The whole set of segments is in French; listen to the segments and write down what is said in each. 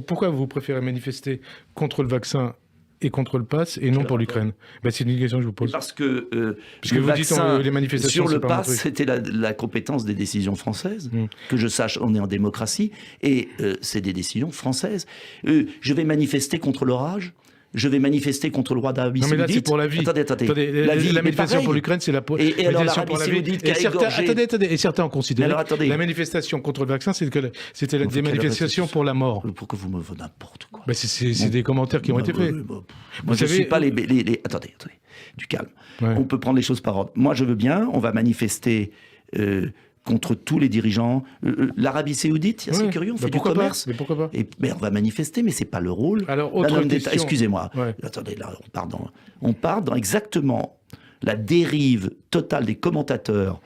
pourquoi vous préférez manifester contre le vaccin et contre le pass et non pour l'Ukraine? C'est une question que je vous pose. Parce que le vaccin, les manifestations, sur le pass, c'était la compétence des décisions françaises. Que je sache, on est en démocratie et c'est des décisions françaises. Je vais manifester contre l'orage. Je vais manifester contre le roi d'Arabie Saoudite. Non, mais là, c'est pour la vie. Attendez. La manifestation pour l'Ukraine, c'est la manifestation pour la vie. Et certains ont considéré que la manifestation contre le vaccin, c'était des manifestations pour la mort. Pourquoi vous me faites n'importe quoi? C'est des commentaires qui ont été faits. Moi, je ne suis pas les... Attendez, du calme. Ouais. On peut prendre les choses par ordre. Moi, je veux bien, on va manifester... contre tous les dirigeants. L'Arabie Saoudite, c'est curieux, on fait du commerce. Mais pourquoi pas? On va manifester, mais c'est pas le rôle. Alors, autre question. Excusez-moi. Ouais. Attendez, là, on part dans exactement la dérive totale des commentateurs.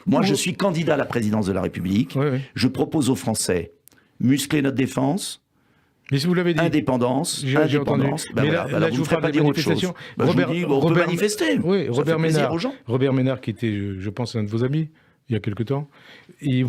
Moi, je suis candidat à la présidence de la République. Ouais. Je propose aux Français muscler notre défense. Mais si vous l'avez dit. Indépendance. J'ai entendu. Mais là, vous ne me ferez pas dire autre chose. On peut manifester. Oui, Robert Ménard, qui était, je pense, un de vos amis, il y a quelque temps, il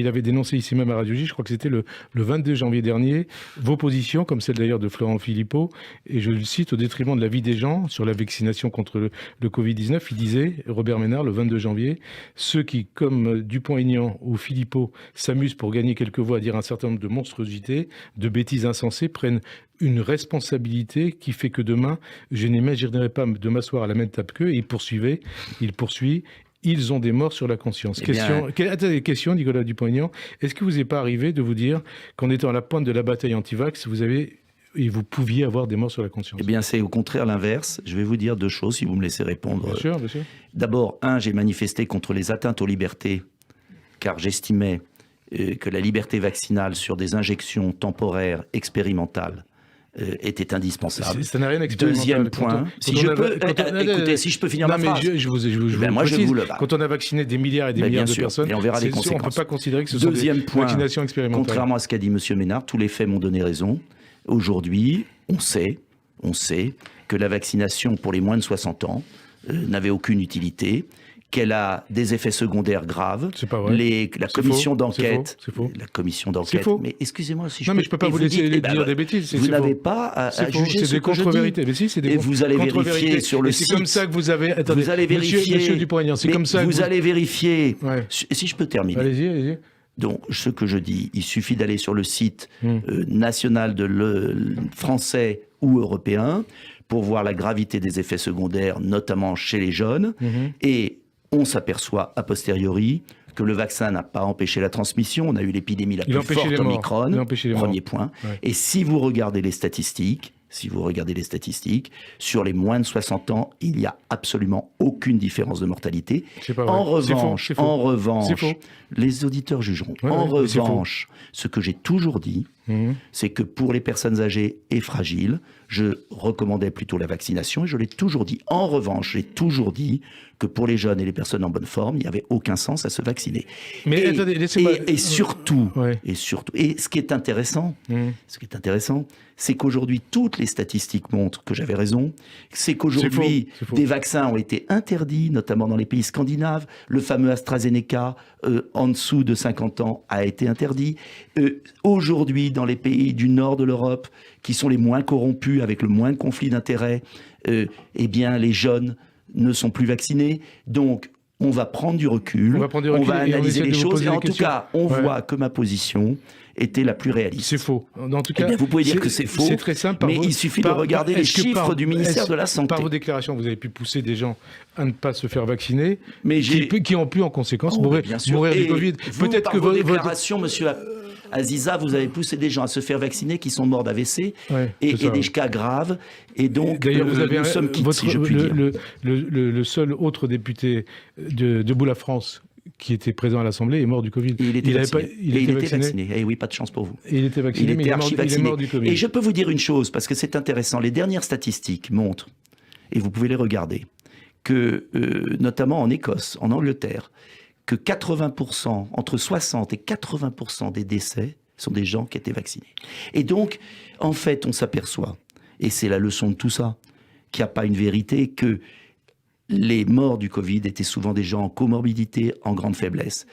avait dénoncé ici même à Radio J, je crois que c'était le 22 janvier dernier, vos positions, comme celle d'ailleurs de Florent Philippot, et je le cite, au détriment de la vie des gens, sur la vaccination contre le Covid-19, il disait, Robert Ménard, le 22 janvier, ceux qui, comme Dupont-Aignan ou Philippot, s'amusent pour gagner quelques voix à dire un certain nombre de monstruosités, de bêtises insensées, prennent une responsabilité qui fait que demain, je n'imaginerai pas de m'asseoir à la même table qu'eux, et il poursuit, ils ont des morts sur la conscience. Question, Nicolas Dupont-Aignan, est-ce que vous n'est pas arrivé de vous dire qu'en étant à la pointe de la bataille anti-vax, vous pouviez avoir des morts sur la conscience? Eh bien, c'est au contraire l'inverse. Je vais vous dire deux choses, si vous me laissez répondre. Bien sûr, bien sûr. D'abord, j'ai manifesté contre les atteintes aux libertés, car j'estimais que la liberté vaccinale sur des injections temporaires expérimentales était indispensable. Ça n'a rien d'expérimental. Deuxième point, écoutez, si je peux finir ma phrase. Quand on a vacciné des milliards et des milliards de personnes, et on verra les conséquences. On ne peut pas considérer que ce sont des vaccinations expérimentales. Contrairement à ce qu'a dit M. Ménard, tous les faits m'ont donné raison. Aujourd'hui, on sait que la vaccination pour les moins de 60 ans n'avait aucune utilité, qu'elle a des effets secondaires graves. C'est pas vrai. La commission d'enquête. C'est faux. La commission d'enquête. Mais excusez-moi si je. Non, mais je peux pas vous laisser dire des bêtises. Vous n'avez pas à juger ce que je dis. C'est des contre-vérités. Mais si, c'est des contre-vérités. Et vous allez vérifier sur le site. C'est comme ça que vous avez. Attendez, vous allez vérifier. Monsieur Dupont-Aignan, c'est comme ça. Vous allez vérifier. Si je peux terminer. Allez-y. Donc, ce que je dis, il suffit d'aller sur le site national français ou européen pour voir la gravité des effets secondaires, notamment chez les jeunes. Et on s'aperçoit a posteriori que le vaccin n'a pas empêché la transmission. On a eu l'épidémie la plus forte Omicron, premier point. Ouais. Et si vous regardez les statistiques, sur les moins de 60 ans, il n'y a absolument aucune différence de mortalité. En revanche, les auditeurs jugeront. Ce que j'ai toujours dit, c'est que pour les personnes âgées et fragiles, je recommandais plutôt la vaccination et je l'ai toujours dit. En revanche, j'ai toujours dit que pour les jeunes et les personnes en bonne forme, il n'y avait aucun sens à se vacciner. Mais attendez, laissez-moi... Et surtout, ce qui est intéressant, c'est qu'aujourd'hui, toutes les statistiques montrent que j'avais raison. C'est qu'aujourd'hui, des vaccins ont été interdits, notamment dans les pays scandinaves. Le fameux AstraZeneca, en dessous de 50 ans, a été interdit. Aujourd'hui, dans les pays du nord de l'Europe, qui sont les moins corrompus, avec le moins de conflits d'intérêts, eh bien, les jeunes ne sont plus vaccinés. Donc, on va prendre du recul, on va analyser les choses. Et en tout cas, on voit que ma position était la plus réaliste. C'est faux. En tout cas, vous pouvez dire que c'est faux, c'est très simple, mais il suffit de regarder les chiffres du ministère de la Santé. Par vos déclarations, vous avez pu pousser des gens à ne pas se faire vacciner, qui ont pu en conséquence mourir du Covid. Peut-être que vos déclarations, monsieur Aziza, vous avez poussé des gens à se faire vacciner qui sont morts d'AVC et des cas graves. Et donc, vous avez nous sommes quittes, si je puis dire. Le seul autre député de Debout la France qui était présent à l'Assemblée est mort du Covid. Il était vacciné. Eh oui, pas de chance pour vous. Il était vacciné, mais il est mort du Covid. Et je peux vous dire une chose, parce que c'est intéressant. Les dernières statistiques montrent, et vous pouvez les regarder, que notamment en Écosse, en Angleterre, que 80%, entre 60 et 80% des décès sont des gens qui étaient vaccinés. Et donc, en fait, on s'aperçoit, et c'est la leçon de tout ça, qu'il n'y a pas une vérité, que les morts du Covid étaient souvent des gens en comorbidité, en grande faiblesse.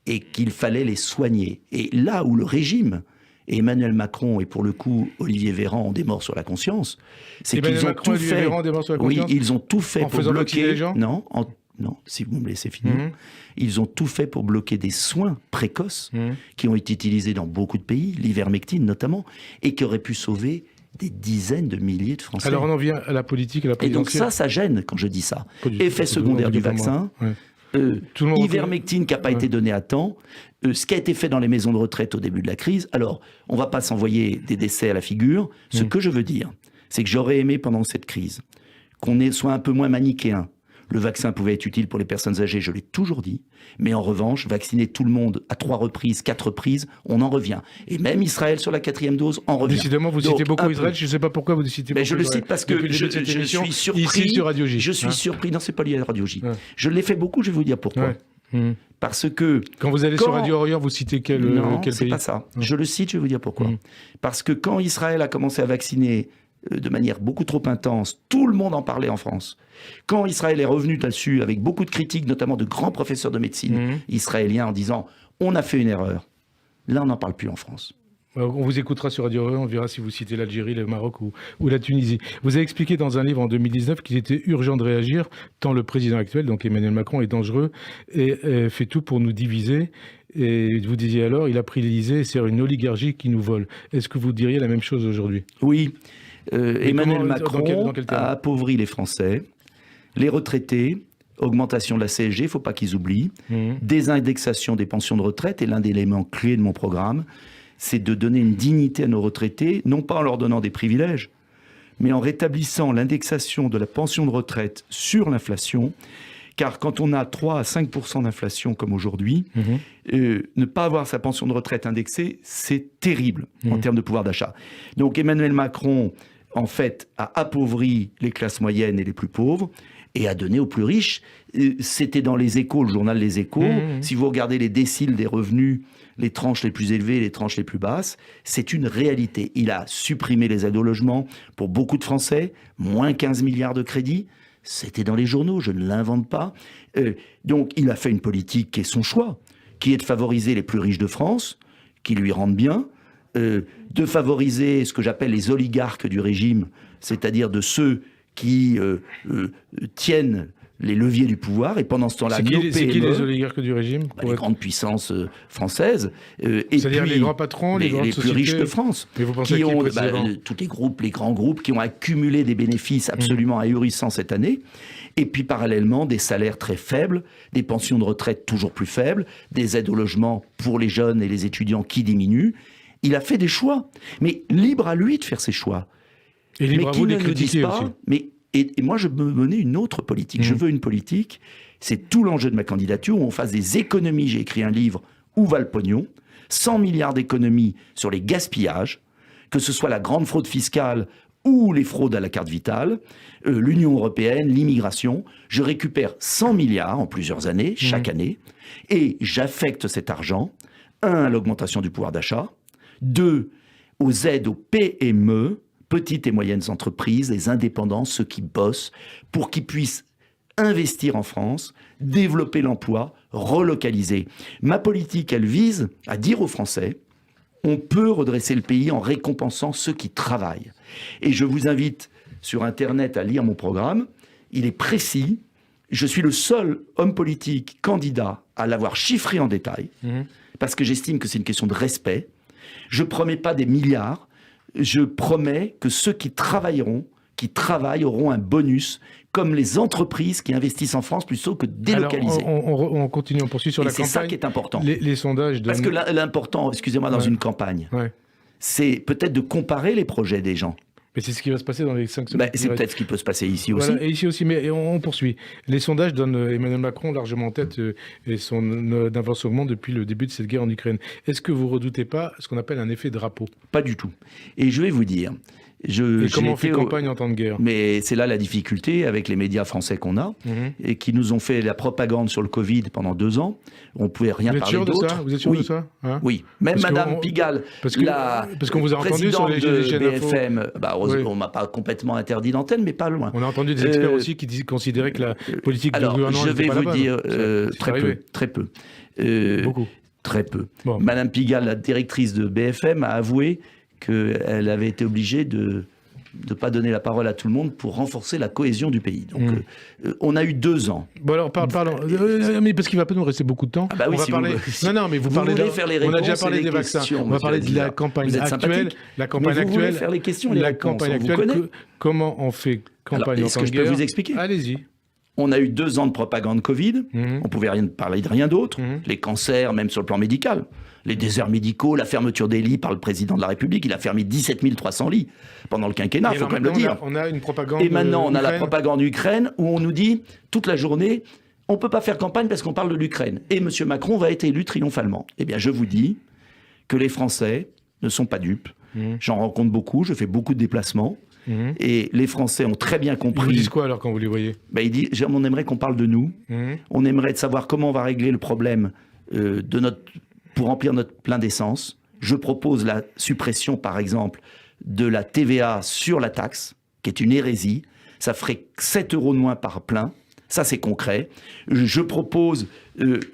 et qu'il fallait les soigner. Et là où le régime, et Emmanuel Macron et pour le coup Olivier Véran ont des morts sur la conscience, c'est qu'ils ont tout fait. Oui, ils ont tout fait pour bloquer. Les gens non, si vous me laissez finir. Ils ont tout fait pour bloquer des soins précoces qui ont été utilisés dans beaucoup de pays, l'ivermectine notamment, et qui auraient pu sauver des dizaines de milliers de Français. Alors on en vient à la politique, à la présidentielle. Et donc ça gêne quand je dis ça. Effet secondaire du vaccin. Ivermectine qui n'a pas été donnée à temps, ce qui a été fait dans les maisons de retraite au début de la crise. Alors, on ne va pas s'envoyer des décès à la figure. Ce que je veux dire, c'est que j'aurais aimé pendant cette crise qu'on soit un peu moins manichéen. Le vaccin pouvait être utile pour les personnes âgées, je l'ai toujours dit. Mais en revanche, vacciner tout le monde à 3 reprises, 4 reprises, on en revient. Et même Israël sur la 4e dose en revient. Décidément, vous citez beaucoup Israël. Je ne sais pas pourquoi vous citez beaucoup Israël. Je le cite parce que je suis surpris. Ici sur Radio J. Je suis surpris. Non, c'est pas lié à Radio J. Je l'ai fait beaucoup, je vais vous dire pourquoi. Parce que... Quand vous allez sur Radio Orient, vous citez quel pays ? Non, c'est pas ça. Je le cite, je vais vous dire pourquoi. Parce que quand Israël a commencé à vacciner de manière beaucoup trop intense, tout le monde en parlait en France. Quand Israël est revenu là-dessus avec beaucoup de critiques, notamment de grands professeurs de médecine israéliens en disant « on a fait une erreur », là on n'en parle plus en France. On vous écoutera sur Radio Orient, on verra si vous citez l'Algérie, le Maroc ou la Tunisie. Vous avez expliqué dans un livre en 2019 qu'il était urgent de réagir, tant le président actuel, donc Emmanuel Macron, est dangereux et fait tout pour nous diviser. Et vous disiez alors, il a pris l'Élysée et c'est une oligarchie qui nous vole. Est-ce que vous diriez la même chose aujourd'hui ? Oui. Emmanuel Macron a appauvri les Français, les retraités, augmentation de la CSG, il ne faut pas qu'ils oublient, désindexation des pensions de retraite, et l'un des éléments clés de mon programme, c'est de donner une dignité à nos retraités, non pas en leur donnant des privilèges, mais en rétablissant l'indexation de la pension de retraite sur l'inflation, car quand on a 3 à 5% d'inflation comme aujourd'hui, ne pas avoir sa pension de retraite indexée, c'est terrible en termes de pouvoir d'achat. Donc Emmanuel Macron, en fait, a appauvri les classes moyennes et les plus pauvres et a donné aux plus riches. C'était dans Les Échos, le journal Les Échos. Si vous regardez les déciles des revenus, les tranches les plus élevées, les tranches les plus basses, c'est une réalité. Il a supprimé les aides au logement pour beaucoup de Français, moins 15 milliards de crédits. C'était dans les journaux, je ne l'invente pas. Donc il a fait une politique qui est son choix, qui est de favoriser les plus riches de France, qui lui rendent bien, de favoriser ce que j'appelle les oligarques du régime, c'est-à-dire de ceux qui tiennent les leviers du pouvoir, et pendant ce temps-là, c'est qui les oligarques du régime ? Les grandes puissances françaises, c'est-à-dire les grands patrons, les plus riches de France, mais vous pensez qui ont tous les grands groupes qui ont accumulé des bénéfices absolument ahurissants cette année, et puis parallèlement des salaires très faibles, des pensions de retraite toujours plus faibles, des aides au logement pour les jeunes et les étudiants qui diminuent. Il a fait des choix, mais libre à lui de faire ses choix. Et libre à vous de les critiquer aussi. Et moi, je veux mener une autre politique. Je veux une politique, c'est tout l'enjeu de ma candidature, où on fasse des économies. J'ai écrit un livre, Où va le pognon ? 100 milliards d'économies sur les gaspillages, que ce soit la grande fraude fiscale ou les fraudes à la carte vitale, l'Union européenne, l'immigration. Je récupère 100 milliards en plusieurs années, chaque année, et j'affecte cet argent, 1, à l'augmentation du pouvoir d'achat, 2, aux aides aux PME, petites et moyennes entreprises, les indépendants, ceux qui bossent, pour qu'ils puissent investir en France, développer l'emploi, relocaliser. Ma politique, elle vise à dire aux Français, on peut redresser le pays en récompensant ceux qui travaillent. Et je vous invite sur Internet à lire mon programme. Il est précis. Je suis le seul homme politique candidat à l'avoir chiffré en détail, parce que j'estime que c'est une question de respect. Je ne promets pas des milliards. Je promets que ceux qui travaillent auront un bonus, comme les entreprises qui investissent en France plutôt que délocaliser. Alors, on continue, on poursuit sur la campagne. C'est ça qui est important. Les sondages donnent... Parce que l'important, excusez-moi, dans une campagne, c'est peut-être de comparer les projets des gens. Mais c'est ce qui va se passer dans les 5 semaines. C'est peut-être ce qui peut se passer ici aussi. Voilà, et ici aussi, mais on poursuit. Les sondages donnent Emmanuel Macron largement en tête et son avance augmente depuis le début de cette guerre en Ukraine. Est-ce que vous ne redoutez pas ce qu'on appelle un effet drapeau ? Pas du tout. Et je vais vous dire, Et comment on fait campagne en temps de guerre? Mais c'est là la difficulté avec les médias français qu'on a, et qui nous ont fait la propagande sur le Covid pendant 2 ans. On ne pouvait rien parler d'autre. Vous êtes sûr de ça? Hein? Oui. Même Madame Pigalle, parce qu'on vous a entendu sur les chaînes BFM, on ne m'a pas complètement interdit d'antenne, mais pas loin. On a entendu des experts aussi qui considéraient que la politique du gouvernement je vais pas vous dire très peu. Beaucoup. Très peu. Bon. Madame Pigalle, la directrice de BFM, a avoué qu'elle avait été obligée de ne pas donner la parole à tout le monde pour renforcer la cohésion du pays. Donc, on a eu 2 ans. Bon alors, parlons. Mais parce qu'il ne va pas nous rester beaucoup de temps. Ah bah oui, on va parler... Non, mais vous parlez faire les réponses, on a déjà parlé des vaccins. On va parler de la campagne actuelle. La campagne actuelle. Faire les questions et les réponses. Campagne actuelle. Comment on fait campagne en temps de guerre? Est-ce que je peux vous expliquer? Allez-y. On a eu 2 ans de propagande Covid. On pouvait parler de rien d'autre. Les cancers, même sur le plan médical. Les déserts médicaux, la fermeture des lits par le président de la République. Il a fermé 17 300 lits pendant le quinquennat, il faut quand même le dire. On a une propagande. Et maintenant, on a la propagande Ukraine où on nous dit toute la journée, on ne peut pas faire campagne parce qu'on parle de l'Ukraine. Et M. Macron va être élu triomphalement. Eh bien, je vous dis que les Français ne sont pas dupes. J'en rencontre beaucoup, je fais beaucoup de déplacements. Et les Français ont très bien compris. Ils vous disent quoi alors quand vous les voyez? On aimerait qu'on parle de nous. On aimerait de savoir comment on va régler le problème pour remplir notre plein d'essence. Je propose la suppression, par exemple, de la TVA sur la taxe, qui est une hérésie. Ça ferait 7 € de moins par plein. Ça, c'est concret. Je propose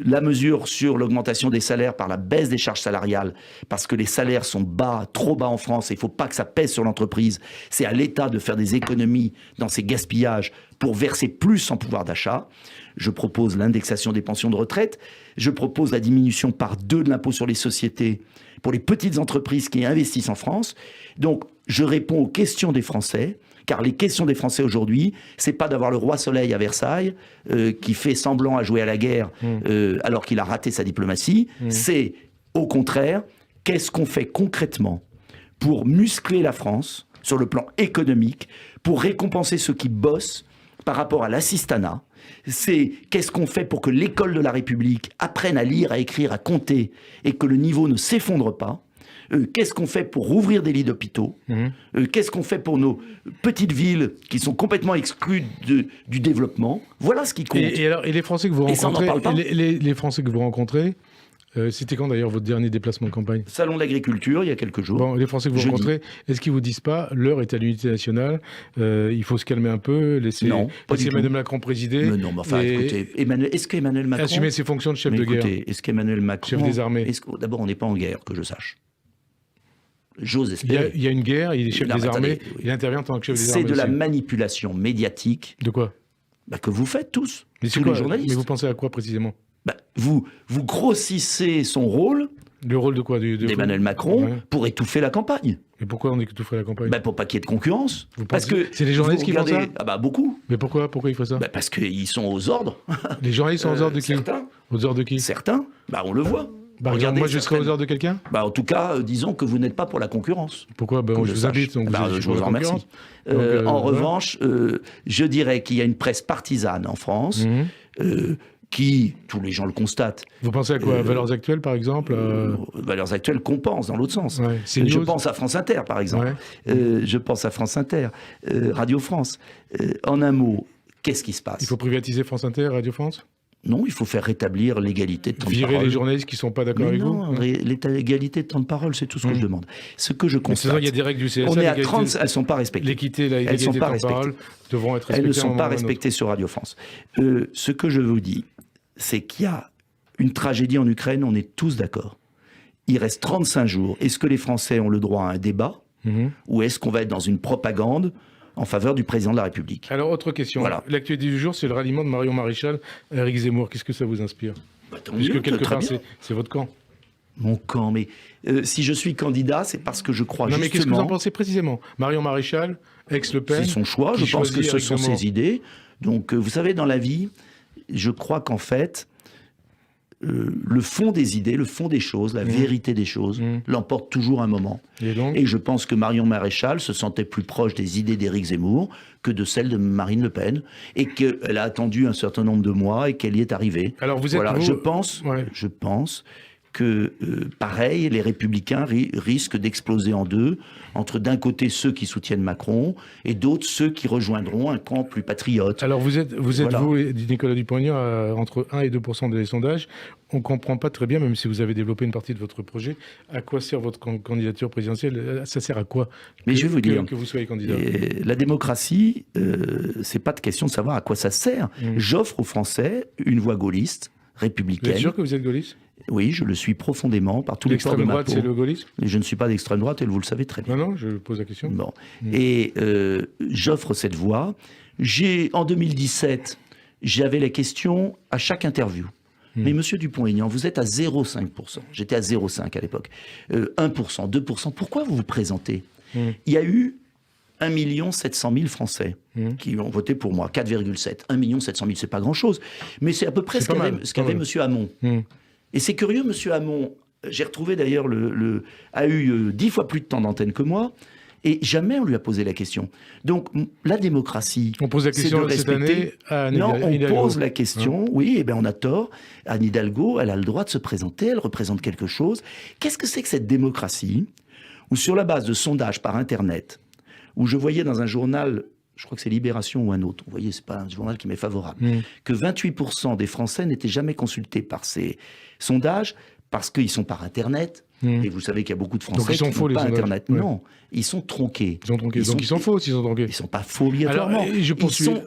la mesure sur l'augmentation des salaires par la baisse des charges salariales, parce que les salaires sont bas, trop bas en France, et il ne faut pas que ça pèse sur l'entreprise. C'est à l'État de faire des économies dans ces gaspillages pour verser plus en pouvoir d'achat. Je propose l'indexation des pensions de retraite. Je propose la diminution par 2 de l'impôt sur les sociétés pour les petites entreprises qui investissent en France. Donc, je réponds aux questions des Français. Car les questions des Français aujourd'hui, c'est pas d'avoir le roi Soleil à Versailles qui fait semblant à jouer à la guerre alors qu'il a raté sa diplomatie. C'est au contraire, qu'est-ce qu'on fait concrètement pour muscler la France sur le plan économique, pour récompenser ceux qui bossent par rapport à l'assistanat. C'est qu'est-ce qu'on fait pour que l'école de la République apprenne à lire, à écrire, à compter et que le niveau ne s'effondre pas. Qu'est-ce qu'on fait pour rouvrir des lits d'hôpitaux? Qu'est-ce qu'on fait pour nos petites villes qui sont complètement exclues du développement? Voilà ce qui compte. Et les Français que vous rencontrez, les Français que vous rencontrez, c'était quand d'ailleurs votre dernier déplacement de campagne? Salon de l'agriculture, il y a quelques jours. Bon, les Français que vous rencontrez, est-ce qu'ils vous disent pas l'heure est à l'unité nationale, il faut se calmer un peu, laisser Emmanuel Macron présider? Mais non, mais enfin, écoutez, est-ce qu'Emmanuel Macron assumer ses fonctions de chef de guerre? Est-ce qu'Emmanuel Macron, chef des armées? D'abord, on n'est pas en guerre, que je sache. J'ose espérer. Il y a une guerre, il est chef des armées, il intervient en tant que chef des armées. C'est de la manipulation médiatique. De quoi? Que vous faites tous, tous les journalistes. Mais vous pensez à quoi précisément? Vous grossissez son rôle. Le rôle de quoi? D'Emmanuel Macron pour étouffer la campagne. Et pourquoi on étoufferait la campagne? Pour pas qu'il y ait de concurrence. Parce que c'est les journalistes qui font ça? Beaucoup. Mais pourquoi ils font ça? Parce qu'ils sont aux ordres. Les journalistes sont aux ordres de qui? Certains. Aux ordres de qui? Certains. On le voit. Regardez, moi, je serai aux ordres de quelqu'un? En tout cas, disons que vous n'êtes pas pour la concurrence. Pourquoi? Je vous invite. Donc je vous en remercie. En revanche, je dirais qu'il y a une presse partisane en France qui, tous les gens le constatent. Vous pensez à quoi? Valeurs Actuelles, par exemple? Valeurs Actuelles qu'on pense dans l'autre sens. Ouais, je pense à France Inter, par exemple. Je pense à France Inter, Radio France. En un mot, qu'est-ce qui se passe? Il faut privatiser France Inter, Radio France? Non, il faut faire rétablir l'égalité de temps de parole. Virer les journalistes qui ne sont pas d'accord avec vous? Non, l'égalité de temps de parole, c'est tout ce que je demande. Ce que je constate... Il y a des règles du CSA. On est à 30, elles ne sont pas respectées. L'équité, l'égalité de temps de parole devront être respectées. Elles ne sont pas respectées sur Radio France. Ce que je vous dis, c'est qu'il y a une tragédie en Ukraine, on est tous d'accord. Il reste 35 jours. Est-ce que les Français ont le droit à un débat ou est-ce qu'on va être dans une propagande en faveur du président de la République? Alors, autre question. Voilà. L'actualité du jour, c'est le ralliement de Marion Maréchal à Éric Zemmour. Qu'est-ce que ça vous inspire? Puisque quelque part, c'est votre camp. Mon camp, mais si je suis candidat, c'est parce que je crois justement... Non, mais qu'est-ce que vous en pensez précisément? Marion Maréchal, ex-Le Pen... C'est son choix, je pense que ce sont ses idées. Donc, vous savez, dans la vie, je crois qu'en fait, le fond des idées, le fond des choses, la vérité des choses, l'emporte toujours un moment. Et je pense que Marion Maréchal se sentait plus proche des idées d'Éric Zemmour que de celles de Marine Le Pen, et qu'elle a attendu un certain nombre de mois et qu'elle y est arrivée. Alors vous êtes je pense que, pareil, les Républicains risquent d'exploser en deux, entre d'un côté ceux qui soutiennent Macron et d'autres ceux qui rejoindront un camp plus patriote. Alors vous êtes voilà. Vous, Nicolas Dupont-Aignan, entre 1 et 2% des sondages. On ne comprend pas très bien, même si vous avez développé une partie de votre projet, à quoi sert votre candidature présidentielle. Ça sert à quoi Mais je vais vous dire, que vous soyez candidat. La démocratie, c'est pas de question de savoir à quoi ça sert. J'offre aux Français une voie gaulliste, républicaine. Vous êtes sûr que vous êtes gaulliste ? Oui, je le suis profondément par tous les ports de ma peau. L'extrême droite, c'est le gaullisme ? Je ne suis pas d'extrême droite et vous le savez très bien. Non, je pose la question. Bon. Et j'offre cette voie. En 2017, j'avais la question à chaque interview. Mais monsieur Dupont-Aignan, vous êtes à 0,5%. J'étais à 0,5 à l'époque. 1%, 2%. Pourquoi vous vous présentez ? Il y a eu 1 700 000 Français qui ont voté pour moi. 4,7. 1 700 000, c'est pas grand-chose. Mais c'est à peu près ce qu'avait monsieur Hamon. Et c'est curieux, monsieur Hamon, j'ai retrouvé d'ailleurs, a eu 10 fois plus de temps d'antenne que moi. Et jamais on lui a posé la question. Donc, la démocratie, on pose la question cette année à Anne Hidalgo. Non, on pose la question, oui, et bien on a tort. Anne Hidalgo, elle a le droit de se présenter, elle représente quelque chose. Qu'est-ce que c'est que cette démocratie où, sur la base de sondages par Internet, où je voyais dans un journal, je crois que c'est Libération ou un autre, vous voyez, c'est pas un journal qui m'est favorable, que 28% des Français n'étaient jamais consultés par ces sondages parce qu'ils sont par Internet. Et vous savez qu'il y a beaucoup de Français qui n'ont pas Internet. Ouais. Non, ils sont tronqués. Donc ils sont faux s'ils sont tronqués. Ils ne sont pas faux obligatoirement. Alors, je poursuis. Ils sont,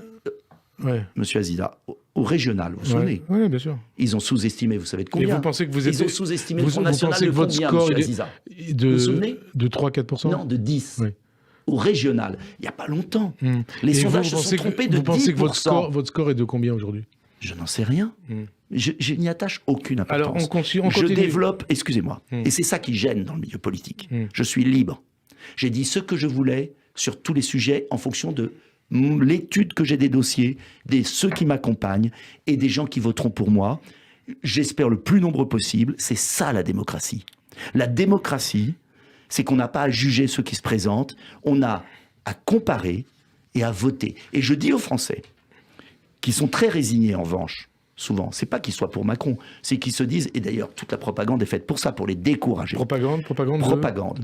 Monsieur Azida, au régional, vous vous souvenez ? Oui, bien sûr. Ils ont sous-estimé, vous savez de combien ? Et vous pensez que vous êtes... Ils ont sous-estimé le Front National de combien, monsieur Azida ? Vous vous souvenez ? De 3-4% ? Non, de 10%. Oui. Au régional. Il n'y a pas longtemps. Les sondages se sont trompés de 10%. Vous pensez que votre score est de combien aujourd'hui ? Je n'en sais rien. Je n'y attache aucune importance. Alors, on continue. Je développe, excusez-moi, et c'est ça qui gêne dans le milieu politique. Je suis libre. J'ai dit ce que je voulais sur tous les sujets en fonction de l'étude que j'ai des dossiers, ceux qui m'accompagnent et des gens qui voteront pour moi. J'espère le plus nombreux possible. C'est ça la démocratie. La démocratie, c'est qu'on n'a pas à juger ceux qui se présentent, on a à comparer et à voter. Et je dis aux Français, qui sont très résignés en revanche, souvent, c'est pas qu'ils soient pour Macron, c'est qu'ils se disent, et d'ailleurs toute la propagande est faite pour ça, pour les décourager. Propagande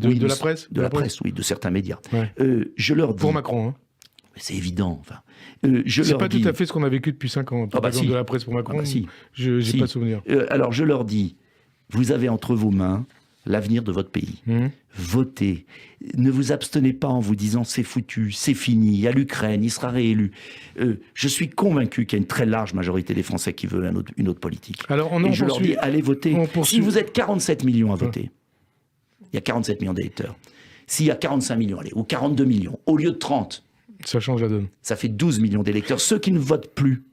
oui, de la presse, de la presse, oui, de certains médias. Ouais. Je leur dis, pour Macron, hein. C'est évident. Enfin, c'est pas tout à fait ce qu'on a vécu depuis 5 ans. Propagande de la presse pour Macron. Je n'ai pas souvenir. Alors je leur dis, vous avez entre vos mains l'avenir de votre pays. Votez. Ne vous abstenez pas en vous disant c'est foutu, c'est fini, il y a l'Ukraine, il sera réélu. Je suis convaincu qu'il y a une très large majorité des Français qui veulent une autre politique. Alors et je leur dis, allez voter. Si vous êtes 47 millions à voter, il y a 47 millions d'électeurs. S'il y a 45 millions, allez, ou 42 millions, au lieu de 30, ça change la donne. Ça fait 12 millions d'électeurs, ceux qui ne votent plus.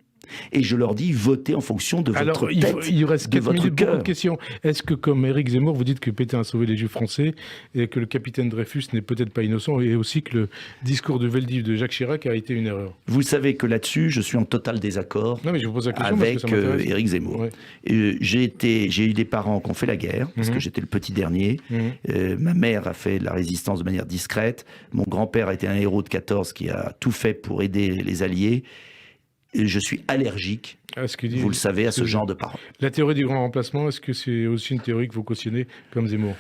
Et je leur dis, votez en fonction de votre tête, il reste 4 minutes, cœur. Beaucoup de questions. Est-ce que, comme Éric Zemmour, vous dites que Pétain a sauvé les Juifs français et que le capitaine Dreyfus n'est peut-être pas innocent, et aussi que le discours de Veldiv de Jacques Chirac a été une erreur? Vous savez que là-dessus, je suis en total désaccord je vous pose la question avec Éric Zemmour. Ouais. J'ai eu des parents qui ont fait la guerre, parce que j'étais le petit dernier. Ma mère a fait de la résistance de manière discrète. Mon grand-père a été un héros de 14 qui a tout fait pour aider les Alliés. Je suis allergique, vous le savez, à ce genre de paroles. La théorie du grand remplacement, est-ce que c'est aussi une théorie que vous cautionnez comme Zemmour?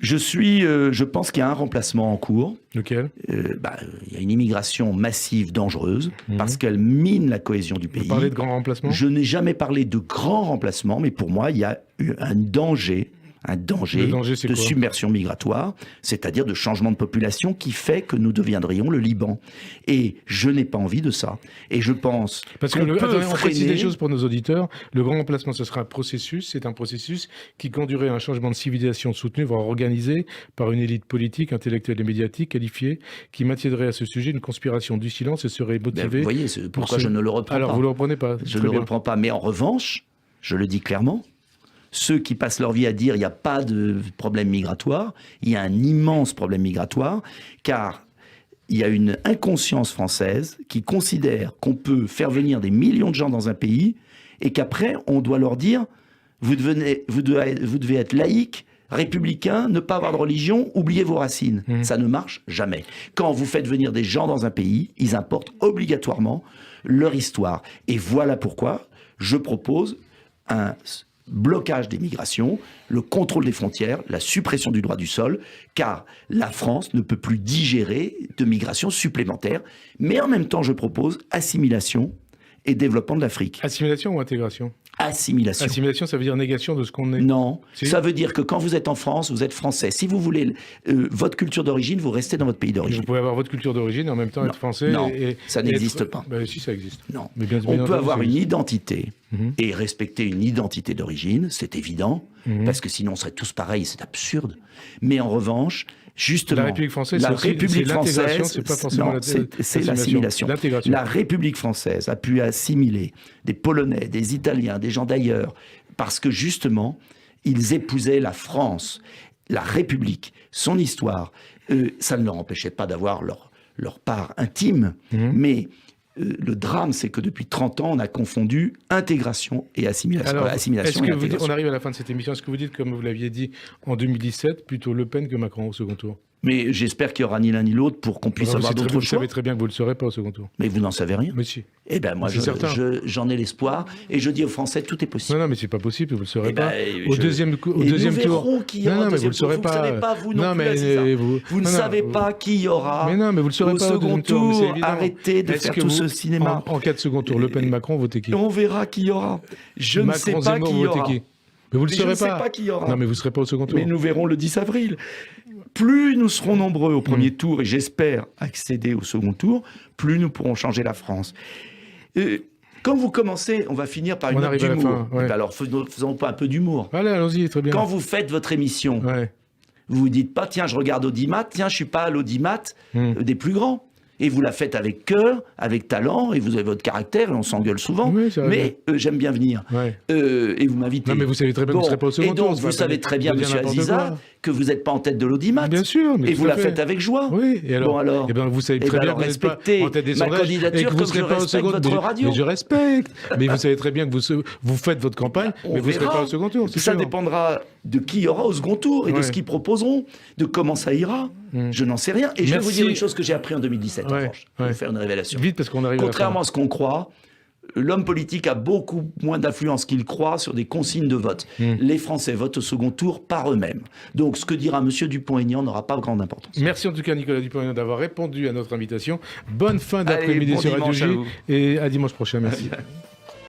Je pense qu'il y a un remplacement en cours. Lequel? Il y a une immigration massive, dangereuse, parce qu'elle mine la cohésion du pays. Vous parlez de grand remplacement? Je n'ai jamais parlé de grand remplacement, mais pour moi, il y a eu un danger de submersion migratoire, c'est-à-dire de changement de population qui fait que nous deviendrions le Liban. Et je n'ai pas envie de ça. Et je pense on précise des choses pour nos auditeurs. Le grand remplacement, ce sera un processus. C'est un processus qui conduirait à un changement de civilisation soutenu, voire organisé par une élite politique, intellectuelle et médiatique qualifiée, qui maintiendrait à ce sujet une conspiration du silence et serait motivée... Vous voyez, c'est pourquoi je ne le reprends pas. Alors, vous ne le reprenez pas. Je ne le reprends pas. Mais en revanche, je le dis clairement, ceux qui passent leur vie à dire il n'y a pas de problème migratoire, il y a un immense problème migratoire, car il y a une inconscience française qui considère qu'on peut faire venir des millions de gens dans un pays et qu'après, on doit leur dire vous devez être laïque, républicain, ne pas avoir de religion, oubliez vos racines. Ça ne marche jamais. Quand vous faites venir des gens dans un pays, ils importent obligatoirement leur histoire. Et voilà pourquoi je propose blocage des migrations, le contrôle des frontières, la suppression du droit du sol, car la France ne peut plus digérer de migrations supplémentaires. Mais en même temps, je propose assimilation et développement de l'Afrique. Assimilation ou intégration ? Assimilation. Assimilation, ça veut dire négation de ce qu'on est. Non, ça veut dire que quand vous êtes en France, vous êtes français. Si vous voulez votre culture d'origine, vous restez dans votre pays d'origine. Vous pouvez avoir votre culture d'origine et en même temps être français. Non, ça n'existe pas. Ben, si, ça existe. Non. Mais on peut avoir une identité et respecter une identité d'origine, c'est évident, parce que sinon on serait tous pareils, c'est absurde. Mais en revanche, justement, la République française, c'est pas forcément c'est l'assimilation. La République française a pu assimiler des Polonais, des Italiens, des gens d'ailleurs, parce que justement, ils épousaient la France, la République, son histoire. Ça ne leur empêchait pas d'avoir leur part intime, mais le drame, c'est que depuis 30 ans, on a confondu intégration et assimilation. Alors, on arrive à la fin de cette émission. Est-ce que vous dites, comme vous l'aviez dit en 2017, plutôt Le Pen que Macron au second tour ? Mais j'espère qu'il n'y aura ni l'un ni l'autre pour qu'on puisse avoir d'autres choix. Vous savez très bien que vous ne le saurez pas au second tour. Mais vous n'en savez rien. Mais si. Eh bien, moi, j'en ai l'espoir. Et je dis aux Français, tout est possible. Non, mais c'est pas possible, vous ne le saurez pas. Au deuxième tour. Nous verrons qui y aura au deuxième tour. Vous ne savez pas, vous non plus, vous ne savez pas qui y aura au second tour. Arrêtez de faire tout ce cinéma. En cas de second tour, Le Pen-Macron, votez qui ? On verra qui y aura. Je ne sais pas qui y aura. Mais vous ne le saurez pas. Je ne sais pas qui y aura. Non, mais vous ne serez pas au second tour. Mais nous verrons le 10 avril. Plus nous serons nombreux au premier tour, et j'espère accéder au second tour, plus nous pourrons changer la France. Quand vous commencez, on va finir par une note d'humour. Ouais. Alors faisons pas un peu d'humour. Allez-y, très bien. Quand vous faites votre émission, vous vous dites pas, tiens, je regarde Audimat, tiens, je suis pas à l'Audimat des plus grands. Et vous la faites avec cœur, avec talent, et vous avez votre caractère, et on s'engueule souvent. Oui, mais j'aime bien venir. Et vous m'invitez. Non, mais vous savez très bien que vous ne serez pas au second tour. Et donc, vous savez très bien, monsieur Aziza, que vous n'êtes pas en tête de l'Audimat. Bien sûr. Et vous la faites avec joie. Oui, et alors, bon, alors eh bien, vous savez très bien que vous n'êtes pas en tête des sondages. Candidature, et que vous ne serez pas au second tour. Votre radio. Mais je respecte. Mais vous savez très bien que vous faites votre campagne, mais vous ne serez pas au second tour. Ça dépendra de qui y aura au second tour, et de ce qu'ils proposeront, de comment ça ira. Je n'en sais rien. Et je vais vous dire une chose que j'ai appris en 2017, en revanche. Je vais vous faire une révélation. Vite, parce qu'on arrive Contrairement à ce qu'on croit, l'homme politique a beaucoup moins d'influence qu'il croit sur des consignes de vote. Les Français votent au second tour par eux-mêmes. Donc ce que dira M. Dupont-Aignan n'aura pas grande importance. Merci en tout cas Nicolas Dupont-Aignan d'avoir répondu à notre invitation. Bonne fin d'après-midi sur Radio J et à dimanche prochain. Merci.